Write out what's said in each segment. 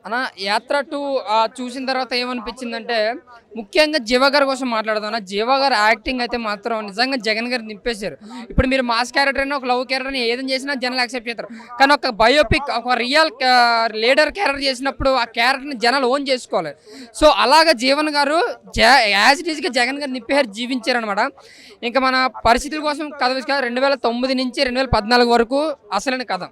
అన్న యాత్ర 2 చూసిన తర్వాత ఏమనిపించిందంటే ముఖ్యంగా జీవ గారి కోసం మాట్లాడదాం. జీవ గారు యాక్టింగ్ అయితే మాత్రం నిజంగా జగన్ గారు నింపేశారు. ఇప్పుడు మీరు మాస్ క్యారెక్టర్ అయినా ఒక లవ్ క్యారెక్టర్ అయినా ఏదైనా చేసినా జనాలు యాక్సెప్ట్ చేస్తారు. కానీ ఒక బయోపిక్ ఒక రియల్ లీడర్ క్యారెక్టర్ చేసినప్పుడు ఆ క్యారెక్టర్ని జనాలు ఓన్ చేసుకోవాలి. సో అలాగా జీవన్ గారు యాజ్ ఇట్ ఈస్గా జగన్ గారు నింపేశారు, జీవించారనమాట. ఇంకా మన పరిస్థితుల కోసం కథ 2009 నుంచి 2014 వరకు అసలైన కథ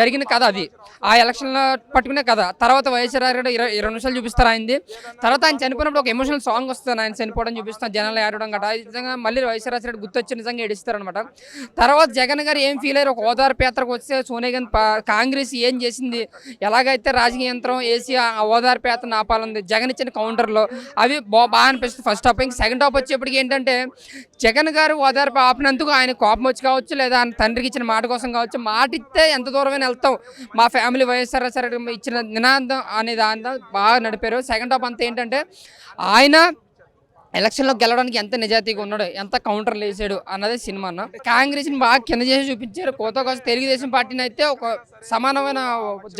జరిగిన కథ అది. ఆ ఎలక్షన్లో పట్టుకునే కథ. తర్వాత వైఎస్ఆర్ 20 నిమిషాలు చూపిస్తారు ఆయనది. తర్వాత ఆయన చనిపోయినప్పుడు ఒక ఎమోషనల్ సాంగ్ వస్తుంది, ఆయన చనిపోవడం చూపిస్తాను, జనాలు ఏడవడం గట్రా. నిజంగా మళ్ళీ వైఎస్ఆర్ రాజశేఖర గుర్తొచ్చి నిజంగా ఏడుస్తారనమాట. తర్వాత జగన్ గారు ఏం ఫీల్ అయ్యారు, ఒక ఓదార్పు యాత్రకు వస్తే సోనియా గాంధీ కాంగ్రెస్ ఏం చేసింది, ఎలాగైతే రాజకీయ యంత్రం వేసి ఆ ఓదార్పు యాత్ర ఆపాలంది జగన్ ఇచ్చిన కౌంటర్లో అవి బాగా అనిపిస్తుంది ఫస్ట్ హాఫ్. ఇంక సెకండ్ హాఫ్ వచ్చేప్పటికి ఏంటంటే జగన్ గారు ఓదార్పు ఆపినందుకు ఆయన కోపం వచ్చి కావచ్చు, లేదా ఆయన తండ్రికి ఇచ్చిన మాట కోసం కావచ్చు, మాట ఇస్తే ఎంత దూరమైనా వెళ్తాం, మా ఫ్యామిలీ వైఎస్ఆర్ ఇచ్చిన నినాదం అనే దాంతో బాగా నడిపారు. సెకండ్ హాఫ్ అంతా ఏంటంటే ఆయన ఎలక్షన్లో గెలవడానికి ఎంత నిజాయితీగా ఉన్నాడు, ఎంత కౌంటర్లు వేసాడు అన్నది సినిమా. అన్న కాంగ్రెస్ని బాగా కింద చేసి చూపించారు. కోత కోసం తెలుగుదేశం పార్టీని అయితే ఒక సమానమైన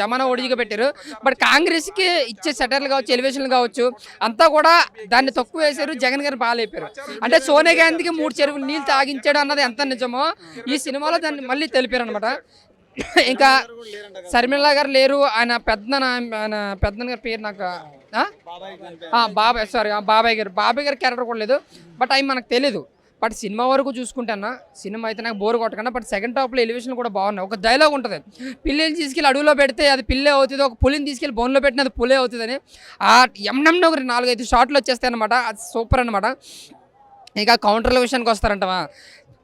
జమానా ఒడిగా పెట్టారు. బట్ కాంగ్రెస్కి ఇచ్చే సెటర్లు కావచ్చు, ఎలివేషన్లు కావచ్చు, అంతా కూడా దాన్ని తక్కువ వేశారు. జగన్ గారిని బాగా లేపారు. అంటే సోనియా గాంధీకి 3 చెరువులు నీళ్ళు తాగించాడు అన్నది ఎంత నిజమో ఈ సినిమాలో దాన్ని మళ్ళీ తెలిపారు అనమాట. ఇంకా శర్మిల గారు లేరు, ఆయన పెద్దన్న గారి పేరు నాకు బాబాయ్ గారి క్యారెక్టర్ కూడా లేదు. బట్ అవి మనకు తెలీదు. బట్ సినిమా వరకు చూసుకుంటే అన్న సినిమా అయితే నాకు బోర్ కొట్టకుండా. బట్ సెకండ్ హాఫ్లో ఎలివేషన్ కూడా బాగున్నాయి. ఒక డైలాగ్ ఉంటుంది, పిల్లిని తీసుకెళ్ళి అడవిలో పెడితే అది పిల్లే అవుతుంది, ఒక పులిని తీసుకెళ్ళి బోన్లో పెట్టిన అది పులే అవుతుందని. ఆ ఎంఎంలో ఒక 4-5 షాట్లు వచ్చేస్తాయి అనమాట. అది సూపర్ అనమాట. ఇంకా కౌంటర్ల విషయానికి వస్తారంటవా,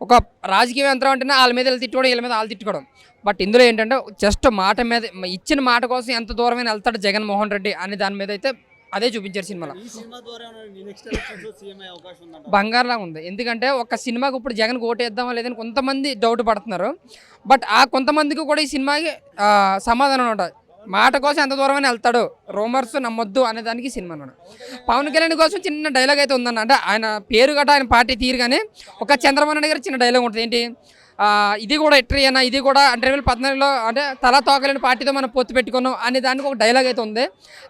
ఒక రాజకీయ యంత్రం అంటేనే వాళ్ళ మీద వీళ్ళు తిట్టుకోవడం, వీళ్ళ మీద వాళ్ళు తిట్టుకోవడం. బట్ ఇందులో ఏంటంటే జస్ట్ మాట మీద ఇచ్చిన మాట కోసం ఎంత దూరమైన వెళ్తాడు జగన్మోహన్ రెడ్డి అనే దాని మీద అయితే అదే చూపించారు సినిమాలో. బంగారులా ఉంది. ఎందుకంటే ఒక సినిమాకి ఇప్పుడు జగన్ ఓటేద్దామా లేదని కొంతమంది డౌట్ పడుతున్నారు. బట్ ఆ కొంతమందికి కూడా ఈ సినిమాకి సమాధానం ఉంటుంది. మాట కోసం ఎంత దూరమైనా వెళ్తాడు, రూమర్స్ నమ్మొద్దు అనే దానికి సినిమా అన్నాడు. పవన్ కళ్యాణ్ కోసం చిన్న డైలాగ్ అయితే ఉందన్న. అంటే ఆయన పేరు గట్రా ఆయన పార్టీ తీరు, కానీ ఒక చంద్రబాబు నాయుడు గారు చిన్న డైలాగ్ ఉంటుంది. ఏంటి, ఇది కూడా ఎట్రీ అన్న, ఇది కూడా 2014లో అంటే తలా తోకలేని పార్టీతో మనం పొత్తు పెట్టుకున్నాం అనే దానికి ఒక డైలాగ్ అయితే ఉంది.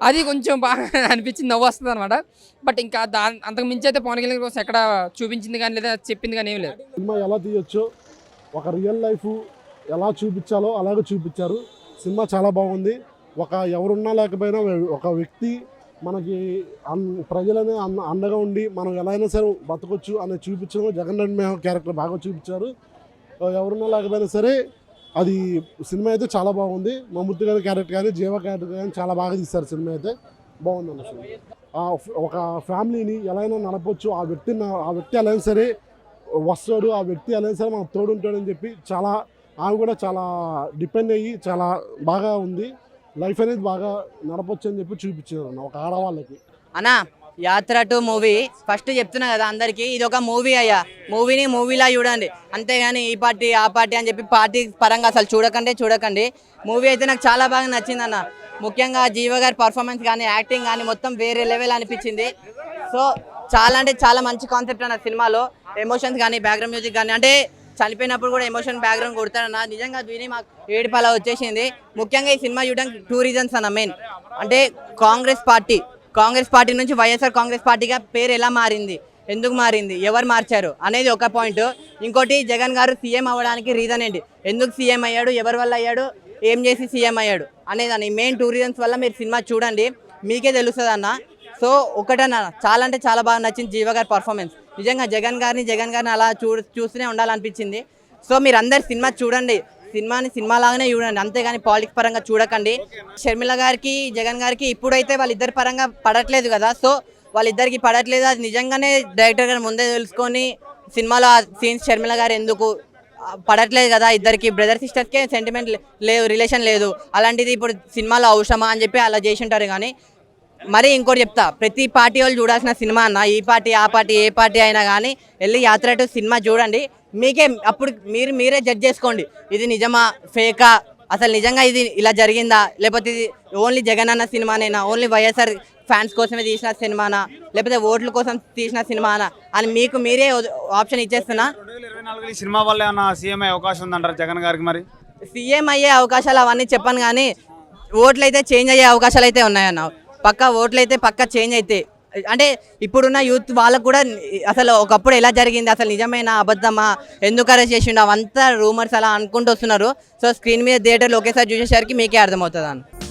అది కొంచెం బాగా అనిపించింది, నవ్వు వస్తుంది అనమాట. బట్ ఇంకా అంతకు మించి అయితే పవన్ కళ్యాణ్ కోసం ఎక్కడ చూపించింది కానీ లేదా చెప్పింది కానీ ఏం లేదు. సినిమా ఎలా తీయొచ్చో, ఒక రియల్ లైఫ్ ఎలా చూపించాలో అలాగే చూపించారు. సినిమా చాలా బాగుంది. ఎవరున్నా లేకపోయినా ఒక వ్యక్తి మనకి ప్రజలనే అండగా ఉండి మనం ఎలా అయినా సరే బతకొచ్చు అని చూపించడం జగన్ రెడ్డి క్యారెక్టర్ బాగా చూపించారు. ఎవరున్నా లేకపోయినా సరే అది సినిమా అయితే చాలా బాగుంది. మమ్మూర్తి గారి క్యారెక్టర్ కానీ జీవ క్యారెక్టర్ కానీ చాలా బాగా తీస్తారు. సినిమా అయితే బాగుంది అసలు. ఒక ఫ్యామిలీని ఎలా అయినా నడపచ్చు, ఆ వ్యక్తి ఎలా అయినా సరే వస్తాడు, ఆ వ్యక్తి ఎలా అయినా సరే మనకు తోడుంటాడని చెప్పి ఆమె కూడా చాలా డిపెండ్ అయ్యి చాలా బాగా ఉంది. లైఫ్ అనేది బాగా నడపచ్చు అని చెప్పి చూపించారు అన్న ఒక ఆడవాళ్ళకి. అన్నా యాత్ర 2 మూవీ ఫస్ట్ చెప్తున్నా కదా అందరికీ, ఇది ఒక మూవీ అయ్యా. మూవీని మూవీలా చూడండి, అంతేగాని ఈ పార్టీ ఆ పార్టీ అని చెప్పి పార్టీ పరంగా అసలు చూడకండి. మూవీ అయితే నాకు చాలా బాగా నచ్చింది అన్న. ముఖ్యంగా జీవ గారి పర్ఫార్మెన్స్ కానీ యాక్టింగ్ కానీ మొత్తం వేరే లెవెల్ అనిపించింది. సో చాలా అంటే చాలా మంచి కాన్సెప్ట్ అన్న సినిమాలో. ఎమోషన్స్ కానీ బ్యాక్గ్రౌండ్ మ్యూజిక్ కానీ, అంటే చనిపోయినప్పుడు కూడా ఎమోషన్ బ్యాక్గ్రౌండ్ కొడతాడన్న. నిజంగా విని మాకు ఏడుపాలా వచ్చేసింది. ముఖ్యంగా ఈ సినిమా చూడడానికి 2 రీజన్స్ అన్న మెయిన్. అంటే కాంగ్రెస్ పార్టీ నుంచి వైఎస్ఆర్ కాంగ్రెస్ పార్టీగా పేరు ఎలా మారింది, ఎందుకు మారింది, ఎవరు మార్చారు అనేది ఒక పాయింట్. ఇంకోటి జగన్ గారు సీఎం అవ్వడానికి రీజన్ ఏంటి, ఎందుకు సీఎం అయ్యాడు, ఎవరి వల్ల అయ్యాడు, ఏం చేసి సీఎం అయ్యాడు అనేది అన్న. ఈ మెయిన్ 2 రీజన్స్ వల్ల మీరు సినిమా చూడండి, మీకే తెలుస్తుంది అన్న. సో ఒకటన్నా చాలా అంటే చాలా బాగా నచ్చింది జీవ గారి పర్ఫార్మెన్స్. నిజంగా జగన్ గారిని అలా చూస్తూనే ఉండాలనిపించింది. సో మీరు అందరు సినిమా చూడండి, సినిమా లాగానే చూడండి, అంతేగాని పాలిటిక్స్ పరంగా చూడకండి. షర్మిల గారికి జగన్ గారికి ఇప్పుడైతే వాళ్ళిద్దరి పరంగా పడట్లేదు కదా. సో వాళ్ళిద్దరికి పడట్లేదు, అది నిజంగానే డైరెక్టర్ గారు ముందే తెలుసుకొని సినిమాలో ఆ సీన్స్ షర్మిల గారు ఎందుకు పడట్లేదు కదా, ఇద్దరికి బ్రదర్ సిస్టర్స్కే సెంటిమెంట్ లేదు, రిలేషన్ లేదు, అలాంటిది ఇప్పుడు సినిమాలో అవసరమా అని చెప్పి అలా చేసి ఉంటారు. కానీ మరి ఇంకోటి చెప్తా, ప్రతి పార్టీ వాళ్ళు చూడాల్సిన సినిమా అన్న. ఈ పార్టీ ఆ పార్టీ ఏ పార్టీ అయినా కానీ వెళ్ళి యాత్ర 2 సినిమా చూడండి, మీకే అప్పుడు మీరే జడ్జ్ చేసుకోండి, ఇది నిజమా ఫేకా, అసలు నిజంగా ఇది ఇలా జరిగిందా, లేకపోతే ఇది ఓన్లీ జగన్ అన్న సినిమానేనా, ఓన్లీ వైఎస్ఆర్ ఫ్యాన్స్ కోసమే తీసిన సినిమానా, లేకపోతే ఓట్ల కోసం తీసిన సినిమానా అని మీకు మీరే ఆప్షన్ ఇచ్చేస్తున్నా. 2024 సినిమా వల్ల ఏమన్నా సీఎం అయ్యే అవకాశం ఉందంటారు జగన్ గారికి? మరి సీఎం అయ్యే అవకాశాలు అవన్నీ చెప్పను, కానీ ఓట్లు అయితే చేంజ్ అయ్యే అవకాశాలు అయితే ఉన్నాయన్న. పక్కా ఓట్లు అయితే పక్కా చేంజ్ అయితే, అంటే ఇప్పుడున్న యూత్ వాళ్ళకు కూడా అసలు ఒకప్పుడు ఎలా జరిగింది, అసలు నిజమేనా అబద్ధమా, ఎందుకు అరెస్ట్ చేసిండు, అవంతా రూమర్స్ అలా అనుకుంటూ వస్తున్నారు. సో స్క్రీన్ మీద థియేటర్లో ఒకేసారి చూసేసరికి మీకే అర్థమవుతుంది అన్న.